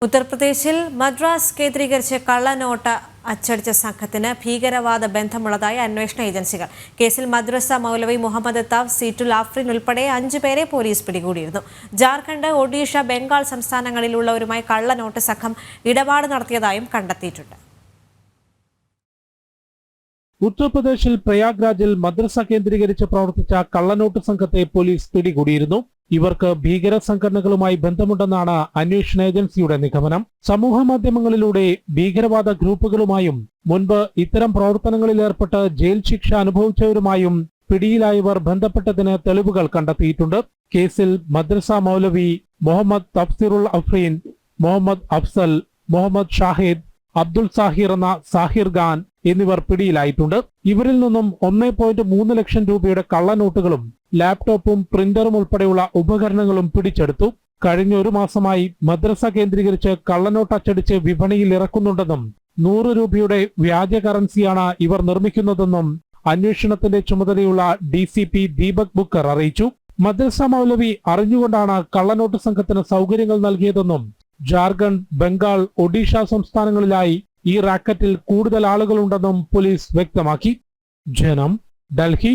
ഉത്തർപ്രദേശിൽ മദ്രാസ് കേന്ദ്രീകരിച്ച് കള്ളനോട്ട് അച്ചടിച്ച സംഘത്തിന് ഭീകരവാദ ബന്ധമുള്ളതായി അന്വേഷണ ഏജൻസികൾ. കേസിൽ മദ്രസ മൗലവി മുഹമ്മദ് തഫ്, സീറ്റുൽ ആഫ്രീൻ ഉൾപ്പെടെ 5 പേരെ പോലീസ് പിടികൂടിയിരുന്നു. ജാർഖണ്ഡ്, ഒഡീഷ, ബംഗാൾ സംസ്ഥാനങ്ങളിലുള്ളവരുമായി കള്ളനോട്ട് സംഘം ഇടപാട് നടത്തിയതായും കണ്ടെത്തിയിട്ടുണ്ട്. ഉത്തർപ്രദേശിൽ പ്രയാഗ്രാജിൽ മദ്രസ കേന്ദ്രീകരിച്ച് പ്രവർത്തിച്ച കള്ളനോട്ട് സംഘത്തെ പോലീസ് പിടികൂടിയിരുന്നു. ഇവർക്ക് ഭീകര സംഘടനകളുമായി ബന്ധമുണ്ടെന്നാണ് അന്വേഷണ ഏജൻസിയുടെ നിഗമനം. സമൂഹ മാധ്യമങ്ങളിലൂടെ ഭീകരവാദ ഗ്രൂപ്പുകളുമായും മുൻപ് ഇത്തരം പ്രവർത്തനങ്ങളിൽ ഏർപ്പെട്ട് ജയിൽ ശിക്ഷ അനുഭവിച്ചവരുമായും പിടിയിലായവർ ബന്ധപ്പെട്ടതിന് തെളിവുകൾ കണ്ടെത്തിയിട്ടുണ്ട്. കേസിൽ മദ്രസ മൗലവി മുഹമ്മദ് തഫ്സീറുൽ അഫ്രീൻ, മുഹമ്മദ് അഫ്സൽ, മുഹമ്മദ് ഷാഹിദ്, അബ്ദുൾ സാഹിർ എന്ന സാഹിർ ഖാൻ എന്നിവർ പിടിയിലായിട്ടുണ്ട്. ഇവരിൽ നിന്നും 1.3 ലക്ഷം രൂപയുടെ കള്ളനോട്ടുകളും ലാപ്ടോപ്പും പ്രിന്ററും ഉൾപ്പെടെയുള്ള ഉപകരണങ്ങളും പിടിച്ചെടുത്തു. കഴിഞ്ഞ 1 മാസമായി മദ്രസ കേന്ദ്രീകരിച്ച് കള്ളനോട്ട് അച്ചടിച്ച് വിപണിയിൽ ഇറക്കുന്നുണ്ടെന്നും 100 രൂപയുടെ വ്യാജ കറൻസിയാണ് ഇവർ നിർമ്മിക്കുന്നതെന്നും അന്വേഷണത്തിന്റെ ചുമതലയുള്ള DCP ദീപക് ബുക്കർ അറിയിച്ചു. മദ്രസ മൗലവി അറിഞ്ഞുകൊണ്ടാണ് കള്ളനോട്ട് സംഘത്തിന് സൗകര്യങ്ങൾ നൽകിയതെന്നും ജാർഖണ്ഡ്, ബംഗാൾ, ഒഡീഷ സംസ്ഥാനങ്ങളിലായി ഈ റാക്കറ്റിൽ കൂടുതൽ ആളുകളുണ്ടെന്നും പോലീസ് വ്യക്തമാക്കി. ജനം, ഡൽഹി.